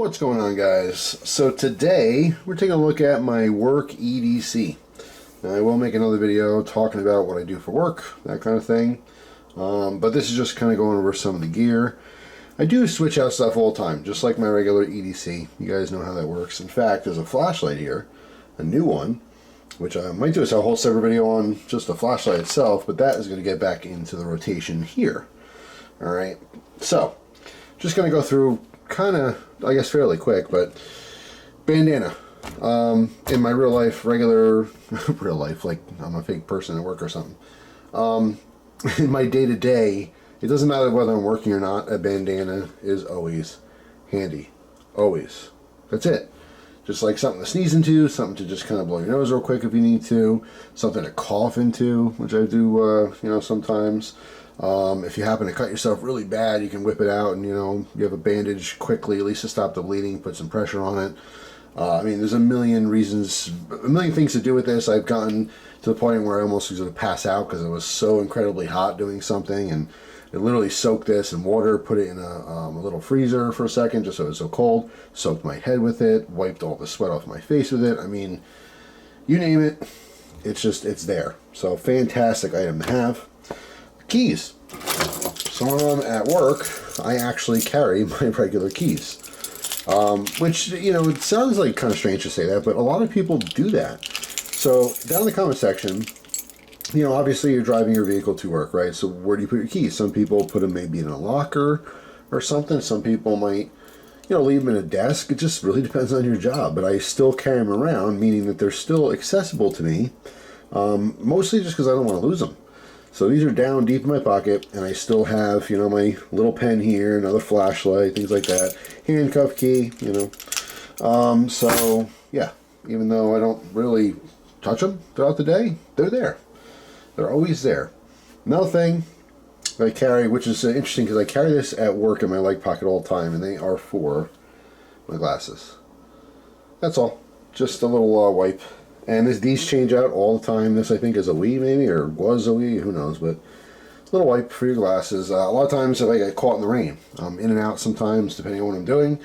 What's going on, guys? So today we're taking a look at my work EDC. Now I will make another video talking about what I do for work, that kind of thing, but this is just kind of going over some of the gear. I do switch out stuff all the time, just like my regular EDC. You guys know how that works. In fact, there's a flashlight here, a new one, which I might do a whole separate video on just the flashlight itself, but that is going to get back into the rotation here. Alright, so just going to go through kind of, I guess, fairly quick, but bandana. In my real life, regular, real life, like I'm a fake person at work or something. In my day-to-day, it doesn't matter whether I'm working or not, a bandana is always handy. Always. That's it. Just like something to sneeze into, something to just kind of blow your nose real quick if you need to, something to cough into, which I do, sometimes. If you happen to cut yourself really bad, you can whip it out and, you have a bandage quickly, at least to stop the bleeding, put some pressure on it. I mean, there's a million reasons, a million things to do with this. I've gotten to the point where I almost was going to pass out because it was so incredibly hot doing something, and I literally soaked this in water, put it in a little freezer for a second just so it was so cold, soaked my head with it, wiped all the sweat off my face with it. I mean, you name it, it's there. So fantastic item to have. Keys. So when I'm at work, I actually carry my regular keys. Which, it sounds like kind of strange to say that, but a lot of people do that. So down in the comment section, obviously you're driving your vehicle to work, right? So where do you put your keys? Some people put them maybe in a locker or something. Some people might, leave them in a desk. It just really depends on your job. But I still carry them around, meaning that they're still accessible to me, mostly just because I don't want to lose them. So these are down deep in my pocket, and I still have, my little pen here, another flashlight, things like that, handcuff key, So, yeah, even though I don't really touch them throughout the day, they're there. They're always there. Another thing I carry, which is interesting because I carry this at work in my leg pocket all the time, and they are for my glasses. That's all. Just a little wipe. And these change out all the time. This, I think, is a Wii, maybe, or was a Wii, who knows, but a little wipe for your glasses. A lot of times if I get caught in the rain, I'm in and out sometimes, depending on what I'm doing.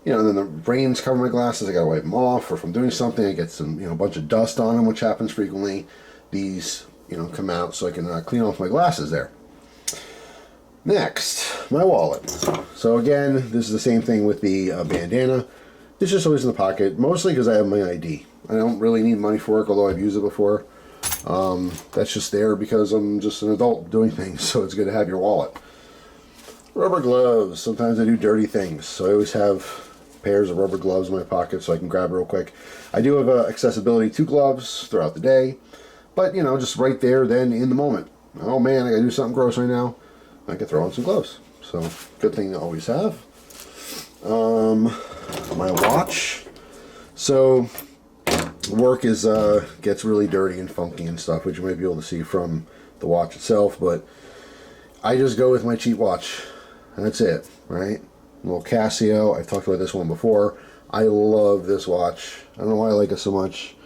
And then the rain's covering my glasses, I gotta wipe them off, or if I'm doing something, I get some, a bunch of dust on them, which happens frequently. These, come out so I can clean off my glasses there. Next, my wallet. So again, this is the same thing with the bandana. It's just always in the pocket, mostly because I have my ID. I don't really need money for work, although I've used it before. That's just there because I'm just an adult doing things, so it's good to have your wallet. Rubber gloves. Sometimes I do dirty things, so I always have pairs of rubber gloves in my pocket so I can grab it real quick. I do have accessibility to gloves throughout the day, but, just right there then in the moment. Oh man, I gotta do something gross right now. I can throw on some gloves. So, good thing to always have. My watch. So, work gets really dirty and funky and stuff, which you might be able to see from the watch itself, but I just go with my cheap watch. That's it, right? A little Casio. I've talked about this one before. I love this watch. I don't know why I like it so much,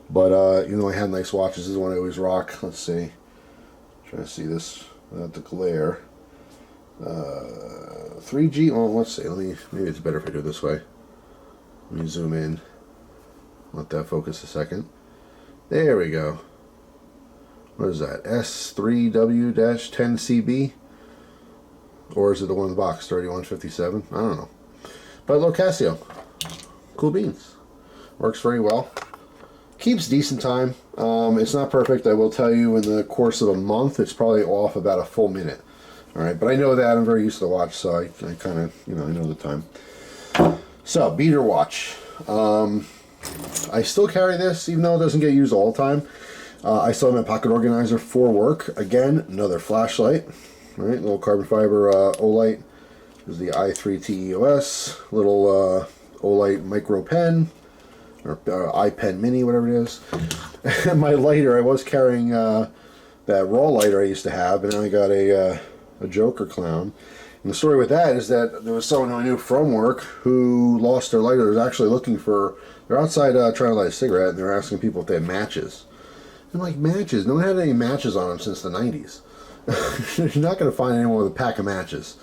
but I have nice watches. This is one I always rock. Let's see. Trying to see this without the glare. 3G. Well, let's see. Maybe it's better if I do it this way. Let me zoom in. Let that focus a second. There we go. What is that? S3W-10CB? Or is it the one in the box? 3157? I don't know. But low Casio. Cool beans. Works very well. Keeps decent time. It's not perfect. I will tell you, in the course of a month, it's probably off about a full minute. Alright, but I know that. I'm very used to the watch, so I kind of, I know the time. So, beater watch. I still carry this, even though it doesn't get used all the time. I still have my pocket organizer for work. Again, another flashlight. All right, little carbon fiber Olight. This is the i3TEOS. Little Olight micro pen, or iPen mini, whatever it is. And my lighter, I was carrying that raw lighter I used to have, and now I got a Joker clown. And the story with that is that there was someone who I knew from work who lost their lighter. They was actually looking for, they're outside trying to light a cigarette, and they're asking people if they had matches. I'm like, matches? No one had any matches on them since the 90s. You're not going to find anyone with a pack of matches.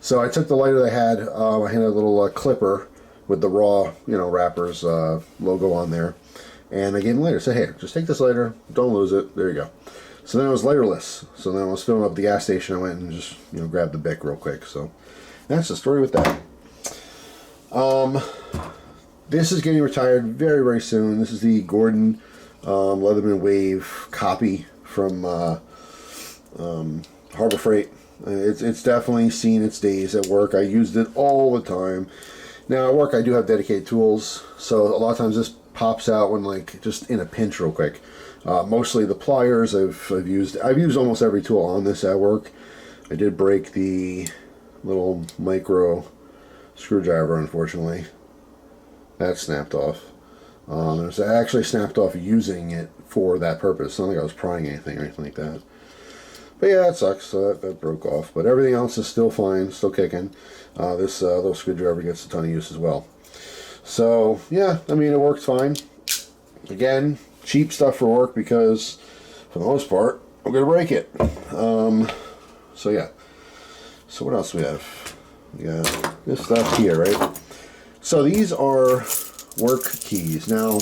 So I took the lighter they had, I had a little clipper with the raw, you know, wrappers logo on there. And I gave him a lighter. Said, hey, just take this lighter, don't lose it. There you go. So then it was lighterless. So then I was filling up at the gas station. I went and just, you know, grabbed the Bic real quick. So that's the story with that. This is getting retired very, very soon. This is the Gordon Leatherman Wave copy from Harbor Freight. It's definitely seen its days at work. I used it all the time. Now at work I do have dedicated tools, so a lot of times this pops out when, like, just in a pinch real quick. Mostly the pliers. I've used almost every tool on this at work. I did break the little micro screwdriver, unfortunately. That snapped off. It was actually snapped off using it for that purpose. It's not like I was prying anything or anything like that. But yeah, that sucks. So that broke off. But everything else is still fine, still kicking. This little screwdriver gets a ton of use as well. So yeah, I mean, it works fine. Again, cheap stuff for work because for the most part I'm gonna break it. So yeah. So what else do we have? We got this stuff here, right? So these are work keys. Now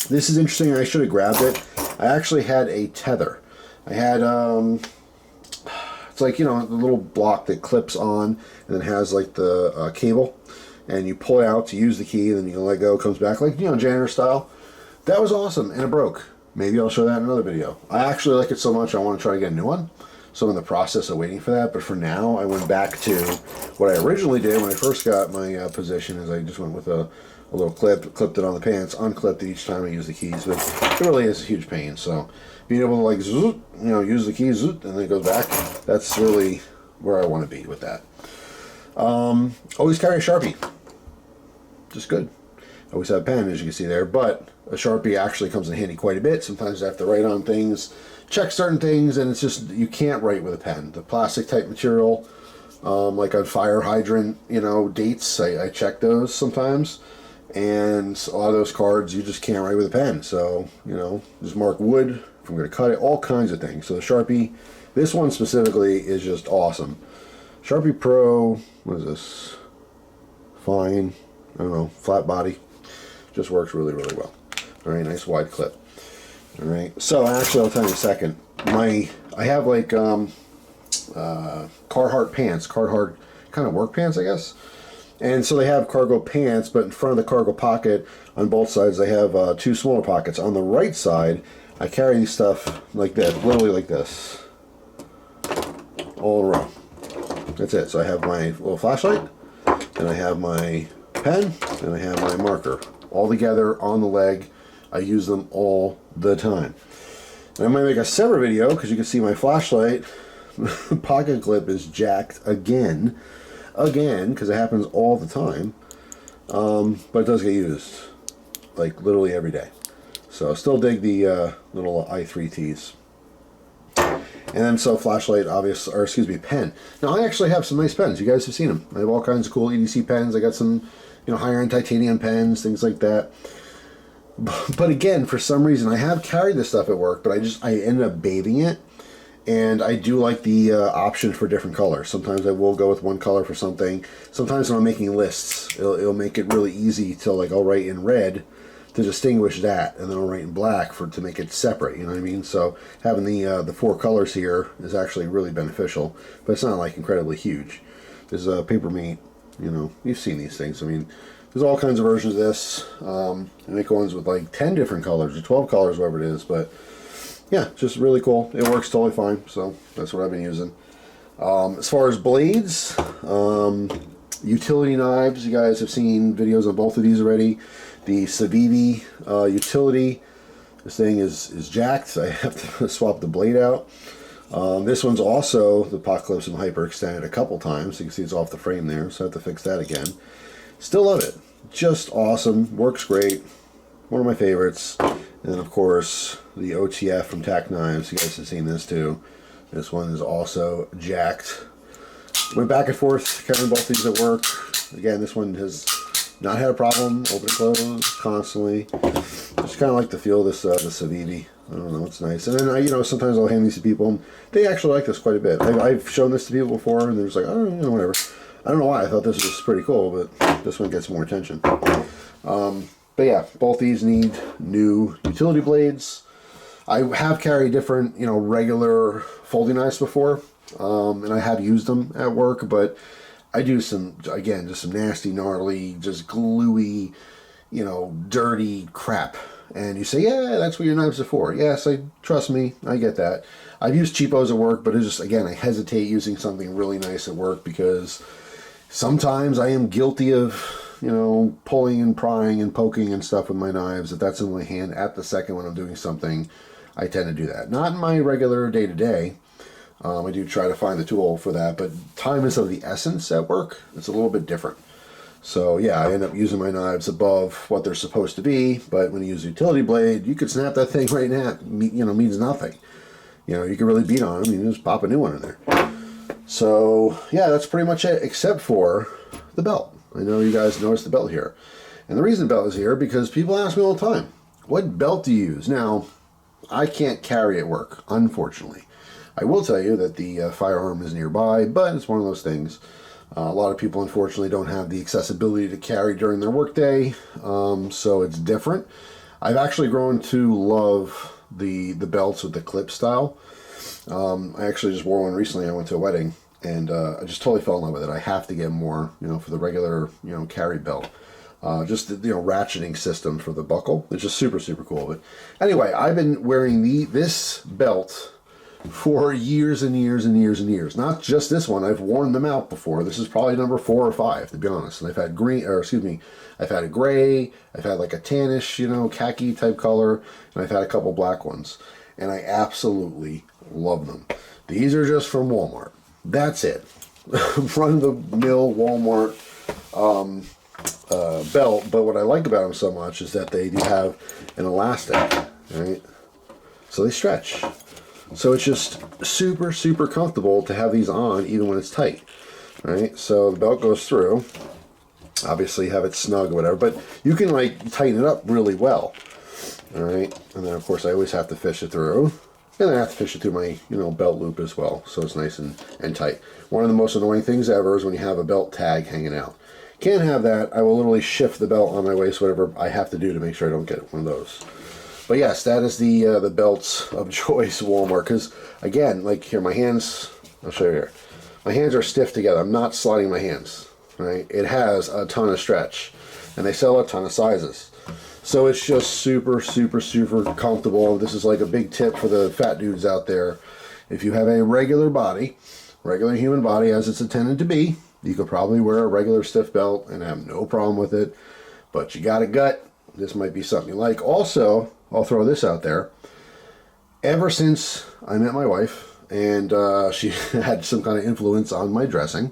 this is interesting. I should have grabbed it. I actually had a tether. I had it's like, you know, the little block that clips on and then has like the cable, and you pull it out to use the key, and then you let go, it comes back, like, you know, janitor style. That was awesome, and it broke. Maybe I'll show that in another video. I actually like it so much I want to try to get a new one, so I'm in the process of waiting for that. But for now, I went back to what I originally did when I first got my position, is I just went with a little clip, clipped it on the pants, unclipped it each time I use the keys. But it really is a huge pain, so being able to, like, zoop, you know, use the keys, zoop, and then it goes back, that's really where I want to be with that. Always carry a Sharpie. Just good. I always have a pen, as you can see there, but a Sharpie actually comes in handy quite a bit. Sometimes I have to write on things, check certain things, and it's just, you can't write with a pen. The plastic type material, like on fire hydrant, you know, dates, I check those sometimes. And a lot of those cards you just can't write with a pen. So, you know, just mark wood if I'm going to cut it, all kinds of things. So the Sharpie, this one specifically, is just awesome. Sharpie Pro, what is this? Fine, I don't know, flat body. Just works really, really well. All right, nice wide clip. All right, so actually I'll tell you in a second. I have like Carhartt pants, Carhartt kind of work pants, I guess. And so they have cargo pants, but in front of the cargo pocket on both sides they have two smaller pockets. On the right side, I carry these stuff like this, literally like this, all in a row. That's it. So I have my little flashlight, and I have my pen, and I have my marker, all together on the leg. I use them all the time. And I might make a separate video because you can see my flashlight pocket clip is jacked again, because it happens all the time. But it does get used like literally every day. So I still dig the little i3Ts. And then so flashlight, obvious, or excuse me, pen. Now I actually have some nice pens. You guys have seen them. I have all kinds of cool EDC pens. I got some, you know, higher end titanium pens, things like that. But again, for some reason, I have carried this stuff at work, but I ended up bathing it. And I do like the option for different colors. Sometimes I will go with one color for something. Sometimes when I'm making lists, it'll make it really easy to, like, I'll write in red to distinguish that, and then I'll write in black to make it separate, you know what I mean? So having the four colors here is actually really beneficial, but it's not like incredibly huge. There's a paper mate, you know, you've seen these things. I mean, there's all kinds of versions of this. I make ones with like 10 different colors or 12 colors, whatever it is, but yeah, just really cool. It works totally fine, so that's what I've been using. As far as blades, utility knives, you guys have seen videos on both of these already. The Civivi utility, this thing is jacked. I have to swap the blade out. This one's also, the pot clips have hyperextended a couple times. You can see it's off the frame there, so I have to fix that again. Still love it. Just awesome. Works great. One of my favorites. And then, of course, the OTF from TAC Knives. You guys have seen this too. This one is also jacked. Went back and forth carrying both these at work. Again, this one has not had a problem, open and close constantly. Just kind of like the feel of this the Civivi. I don't know, it's nice. And then you know, sometimes I'll hand these to people, and they actually like this quite a bit. I've shown this to people before, and they're just like, oh, you know, whatever. I don't know why I thought this was pretty cool, but this one gets more attention. But yeah, both these need new utility blades. I have carried different, you know, regular folding knives before, and I have used them at work, but I do some, again, just some nasty, gnarly, just gluey, you know, dirty crap. And you say, yeah, that's what your knives are for. Yes, trust me, I get that. I've used cheapos at work, but it's just, again, I hesitate using something really nice at work because sometimes I am guilty of, you know, pulling and prying and poking and stuff with my knives. If that's in my hand at the second when I'm doing something, I tend to do that. Not in my regular day-to-day. I do try to find the tool for that, but time is of the essence at work. It's a little bit different. So yeah, I end up using my knives above what they're supposed to be, but when you use a utility blade, you could snap that thing right now. You know, means nothing. You know, you can really beat on them. You can just pop a new one in there. So yeah, that's pretty much it, except for the belt. I know you guys noticed the belt here. And the reason the belt is here, because people ask me all the time, what belt do you use? Now, I can't carry at work, unfortunately. I will tell you that the firearm is nearby, but it's one of those things. A lot of people, unfortunately, don't have the accessibility to carry during their workday, so it's different. I've actually grown to love the belts with the clip style. I actually just wore one recently. I went to a wedding, and I just totally fell in love with it. I have to get more, you know, for the regular, you know, carry belt. Just the, you know, ratcheting system for the buckle. It's just super, super cool. But anyway, I've been wearing this belt for years and years and years and years. Not just this one. I've worn them out before. This is probably number 4 or 5, to be honest. And I've had green, or excuse me, I've had a gray, I've had like a tannish, you know, khaki type color, and I've had a couple black ones. And I absolutely love them. These are just from Walmart. That's it. Run-of-the-mill Walmart belt. But what I like about them so much is that they do have an elastic, right? So they stretch. So it's just super, super comfortable to have these on even when it's tight, right? So the belt goes through, obviously have it snug or whatever, but you can like tighten it up really well, all right? And then of course I always have to fish it through, and I have to fish it through my, you know, belt loop as well, so it's nice and tight. One of the most annoying things ever is when you have a belt tag hanging out. Can't have that. I will literally shift the belt on my waist, whatever I have to do to make sure I don't get one of those. But yes, that is the belts of choice, Walmart. Because again, like here, my hands. I'll show you here. My hands are stiff together. I'm not sliding my hands. Right? It has a ton of stretch, and they sell a ton of sizes. So it's just super, super, super comfortable. This is like a big tip for the fat dudes out there. If you have a regular body, regular human body as it's intended to be, you could probably wear a regular stiff belt and have no problem with it. But you got a gut. This might be something you like. Also, I'll throw this out there. Ever since I met my wife, and she had some kind of influence on my dressing,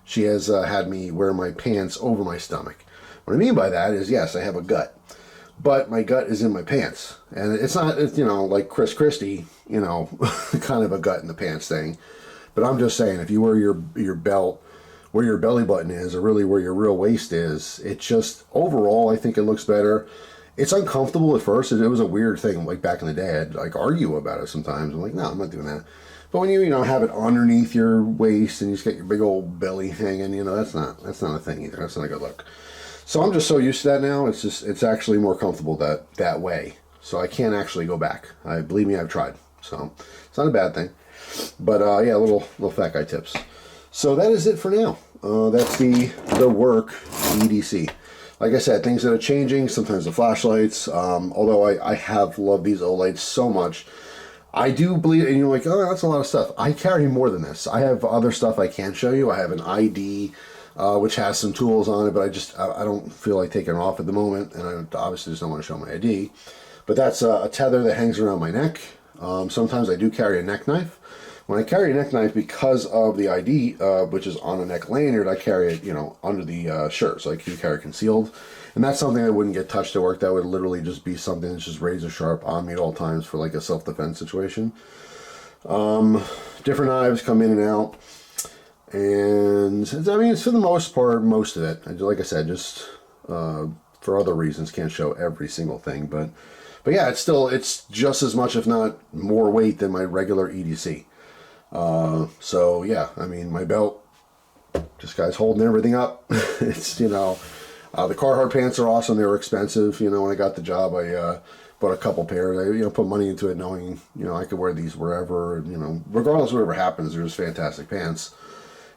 she has had me wear my pants over my stomach. What I mean by that is, yes, I have a gut, but my gut is in my pants. And it's not, you know, like Chris Christie, you know, kind of a gut in the pants thing. But I'm just saying, if you wear your belt where your belly button is, or really where your real waist is, it just, overall, I think it looks better. It's uncomfortable at first. It was a weird thing, like back in the day. I'd like argue about it sometimes. I'm like, no, I'm not doing that. But when you know, have it underneath your waist and you just get your big old belly hanging, you know, that's not a thing either. That's not a good look. So I'm just so used to that now. It's actually more comfortable that way. So I can't actually go back. Believe me, I've tried. So it's not a bad thing. But yeah, little fat guy tips. So that is it for now. That's the work EDC. Like I said, things that are changing, sometimes the flashlights, although I have loved these OLEDs so much, I do believe, and you're like, oh, that's a lot of stuff. I carry more than this. I have other stuff I can show you. I have an ID, which has some tools on it, but I don't feel like taking it off at the moment, and I obviously just don't want to show my ID. But that's a tether that hangs around my neck. Sometimes I do carry a neck knife. When I carry a neck knife, because of the ID, which is on a neck lanyard, I carry it, you know, under the shirt, so I can carry it concealed. And that's something that wouldn't get touched at work. That would literally just be something that's just razor sharp on me at all times for like a self-defense situation. Different knives come in and out. And, I mean, it's for the most part, most of it. Like I said, just for other reasons, can't show every single thing. But yeah, it's just as much, if not more weight than my regular EDC. So yeah, I mean, my belt Just guys holding everything up. It's, you know, the Carhartt pants are awesome. They were expensive. You know, when I got the job, I bought a couple pairs. I, you know, put money into it knowing, you know, I could wear these wherever, and, you know, regardless of whatever happens, they're just fantastic pants.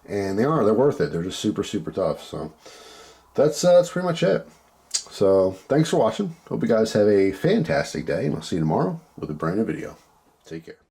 And they're worth it. They're just super, super tough. So that's pretty much it. So thanks for watching. Hope you guys have a fantastic day, and I'll see you tomorrow with a brand new video. Take care.